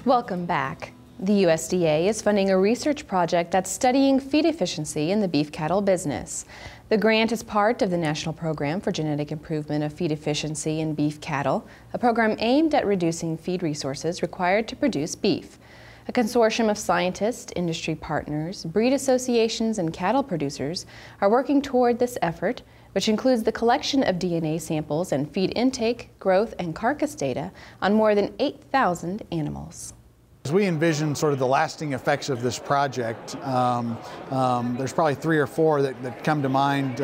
Welcome back. The USDA is funding a research project that's studying feed efficiency in the beef cattle business. The grant is part of the National Program for Genetic Improvement of Feed Efficiency in Beef Cattle, a program aimed at reducing feed resources required to produce beef. A consortium of scientists, industry partners, breed associations, and cattle producers are working toward this effort, which includes the collection of DNA samples and feed intake, growth, and carcass data on more than 8,000 animals. As we envision sort of the lasting effects of this project, there's probably 3 or 4 that come to mind.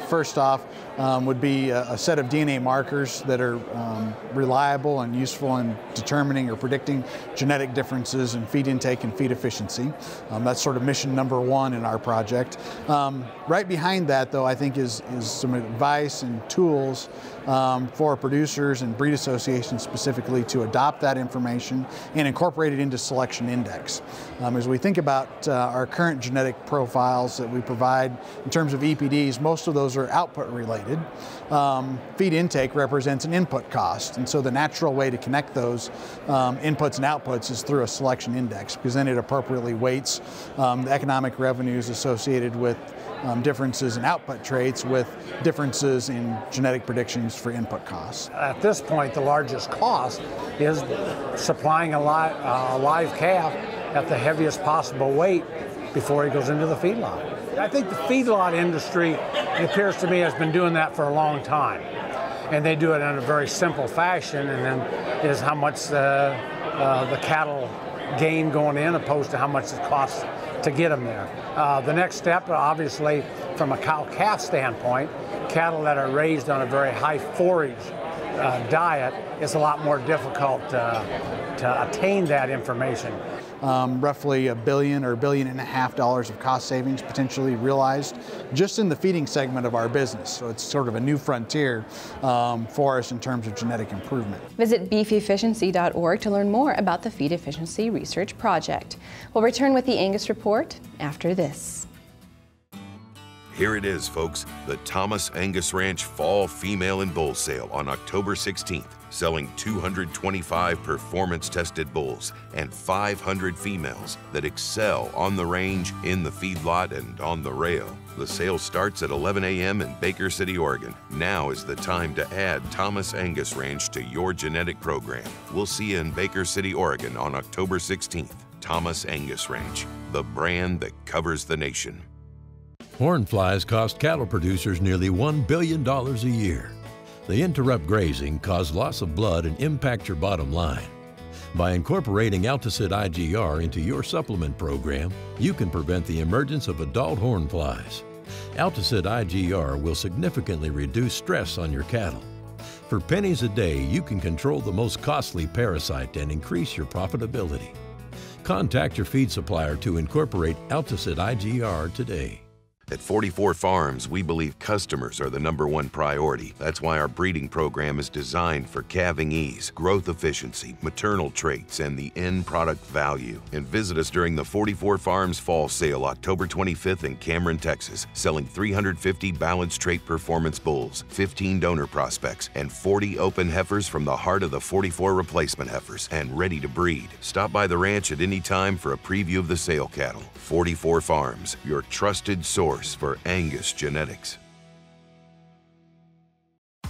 First off would be a set of DNA markers that are reliable and useful in determining or predicting genetic differences in feed intake and feed efficiency. That's sort of mission number 1 in our project. Right behind that, though, I think is some advice and tools for producers and breed associations specifically to adopt that information and incorporate it into selection index. As we think about our current genetic profiles that we provide in terms of EPDs, most of those are output related. Feed intake represents an input cost, and so the natural way to connect those inputs and outputs is through a selection index, because then it appropriately weights the economic revenues associated with differences in output traits with differences in genetic predictions for input costs. At this point, the largest cost is supplying a live calf at the heaviest possible weight before he goes into the feedlot. I think the feedlot industry, it appears to me, has been doing that for a long time. And they do it in a very simple fashion, and then is how much the cattle gain going in opposed to how much it costs to get them there. The next step, obviously, from a cow-calf standpoint, cattle that are raised on a very high forage diet, it's a lot more difficult to attain that information. Roughly $1 billion or $1.5 billion of cost savings potentially realized just in the feeding segment of our business. So it's sort of a new frontier for us in terms of genetic improvement. Visit beefefficiency.org to learn more about the Feed Efficiency Research Project. We'll return with the Angus Report after this. Here it is, folks, the Thomas Angus Ranch Fall Female and Bull Sale on October 16th, selling 225 performance-tested bulls and 500 females that excel on the range, in the feedlot, and on the rail. The sale starts at 11 a.m. in Baker City, Oregon. Now is the time to add Thomas Angus Ranch to your genetic program. We'll see you in Baker City, Oregon on October 16th. Thomas Angus Ranch, the brand that covers the nation. Horn flies cost cattle producers nearly $1 billion a year. They interrupt grazing, cause loss of blood, and impact your bottom line. By incorporating Alticid IGR into your supplement program, you can prevent the emergence of adult horn flies. Alticid IGR will significantly reduce stress on your cattle. For pennies a day, you can control the most costly parasite and increase your profitability. Contact your feed supplier to incorporate Alticid IGR today. At 44 Farms, we believe customers are the #1 priority. That's why our breeding program is designed for calving ease, growth efficiency, maternal traits, and the end product value. And visit us during the 44 Farms Fall Sale, October 25th in Cameron, Texas, selling 350 balanced trait performance bulls, 15 donor prospects, and 40 open heifers from the heart of the 44 replacement heifers, and ready to breed. Stop by the ranch at any time for a preview of the sale cattle. 44 Farms, your trusted source for Angus genetics.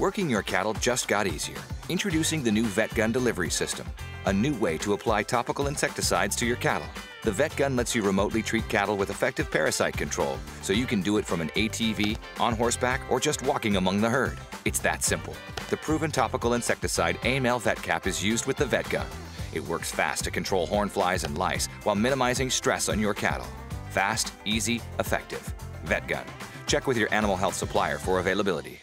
Working your cattle just got easier. Introducing the new VetGun delivery system, a new way to apply topical insecticides to your cattle. The VetGun lets you remotely treat cattle with effective parasite control, so you can do it from an ATV, on horseback, or just walking among the herd. It's that simple. The proven topical insecticide AML VetCap is used with the VetGun. It works fast to control horn flies and lice while minimizing stress on your cattle. Fast, easy, effective. VetGun. Check with your animal health supplier for availability.